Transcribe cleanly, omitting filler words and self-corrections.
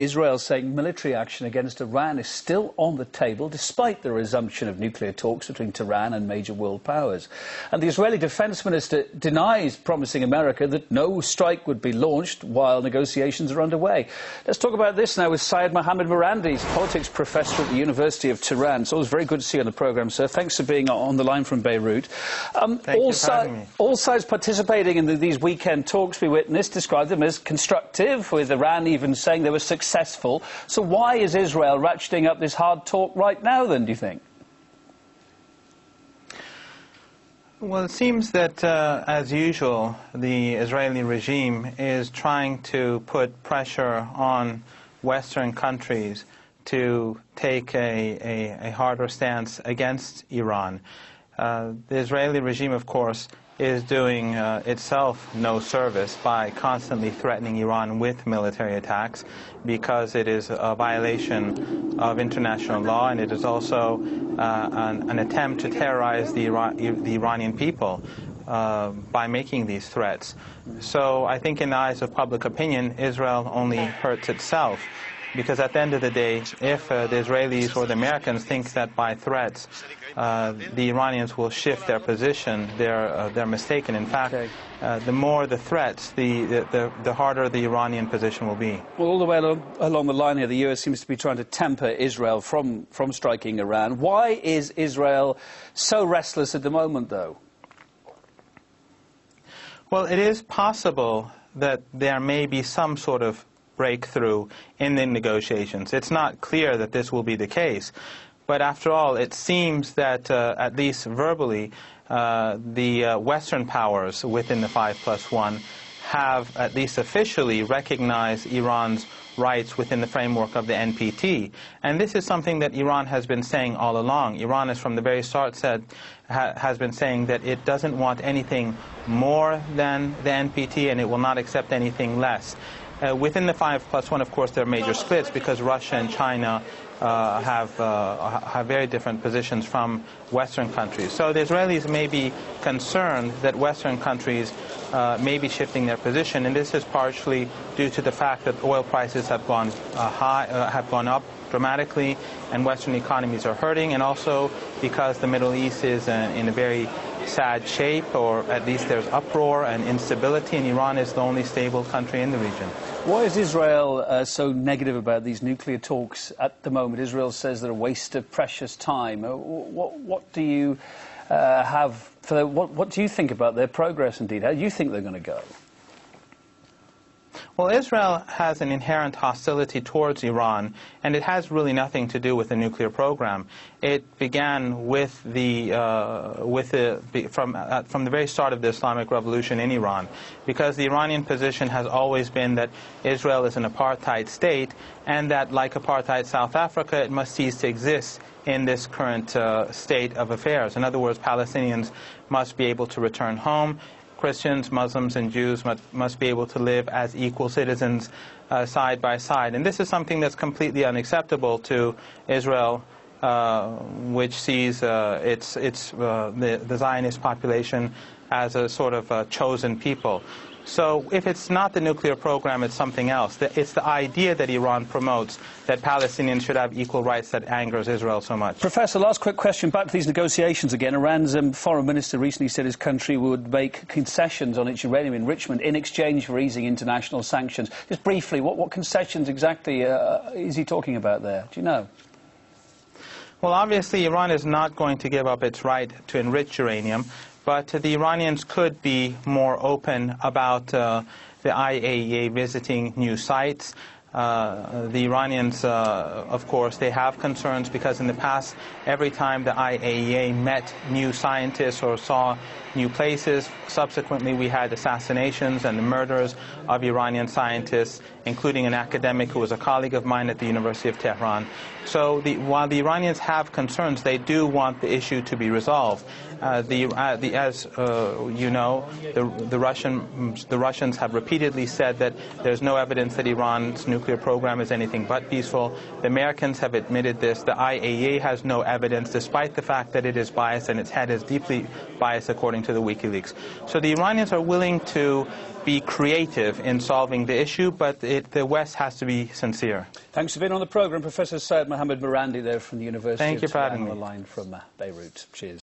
Israel saying military action against Iran is still on the table despite the resumption of nuclear talks between Tehran and major world powers. And the Israeli defense minister denies promising America that no strike would be launched while negotiations are underway. Let's talk about this now with Syed Mohammed Marandi. He's a politics professor at the University of Tehran. It's always very good to see you on the programme, sir. Thanks for being on the line from Beirut. All sides participating in these weekend talks we witnessed described them as constructive, with Iran even saying they were successful. So why is Israel ratcheting up this hard talk right now, then, do you think? Well, it seems that, as usual, the Israeli regime is trying to put pressure on Western countries to take a harder stance against Iran. The Israeli regime, of course, is doing itself no service by constantly threatening Iran with military attacks, because it is a violation of international law, and it is also an attempt to terrorize the Iranian people by making these threats. So I think in the eyes of public opinion, Israel only hurts itself. Because at the end of the day, if the Israelis or the Americans think that by threats the Iranians will shift their position, they're mistaken. In fact, the more the threats, the harder the Iranian position will be. Well, all the way along the line here, the US seems to be trying to temper Israel from striking Iran. Why is Israel so restless at the moment, though? Well, it is possible that there may be some sort of breakthrough in the negotiations. It's not clear that this will be the case. But after all, it seems that, at least verbally, the Western powers within the 5+1 have, at least officially, recognized Iran's rights within the framework of the NPT. And this is something that Iran has been saying all along. Iran has from the very start has been saying that it doesn't want anything more than the NPT, and it will not accept anything less. Within the 5+1, of course, there are major splits, because Russia and China have very different positions from Western countries. So the Israelis may be concerned that Western countries may be shifting their position, and this is partially due to the fact that oil prices have gone up dramatically, and Western economies are hurting, and also because the Middle East is in a very sad shape, or at least there's uproar and instability, and Iran is the only stable country in the region. Why is Israel so negative about these nuclear talks at the moment? Israel says they're a waste of precious time. What do you have for what do you think about their progress, indeed? How do you think they're going to go? Well, Israel has an inherent hostility towards Iran, and it has really nothing to do with the nuclear program. It began from the very start of the Islamic Revolution in Iran, because the Iranian position has always been that Israel is an apartheid state, and that, like apartheid South Africa, it must cease to exist in this current state of affairs. In other words, Palestinians must be able to return home. Christians, Muslims, and Jews must be able to live as equal citizens side by side. And this is something that's completely unacceptable to Israel, which sees the Zionist population as a sort of chosen people. So if it's not the nuclear program, it's something else. It's the idea that Iran promotes, that Palestinians should have equal rights, that angers Israel so much. Professor, last quick question. Back to these negotiations again. Iran's foreign minister recently said his country would make concessions on its uranium enrichment in exchange for easing international sanctions. Just briefly, what concessions exactly is he talking about there? Do you know? Well, obviously, Iran is not going to give up its right to enrich uranium. But the Iranians could be more open about the IAEA visiting new sites. The Iranians, of course, they have concerns, because in the past, every time the IAEA met new scientists or saw new places, subsequently we had assassinations and the murders of Iranian scientists, including an academic who was a colleague of mine at the University of Tehran. So while the Iranians have concerns, they do want the issue to be resolved. As you know, the Russians have repeatedly said that there's no evidence that Iran's nuclear nuclear program is anything but peaceful. The Americans have admitted this. The IAEA has no evidence, despite the fact that it is biased, and its head is deeply biased according to the WikiLeaks. So the Iranians are willing to be creative in solving the issue, but the West has to be sincere. Thanks for being on the programme, Professor Syed Mohammed Marandi there from the University Thank you of for Tehran having on the me. line from Beirut. Cheers.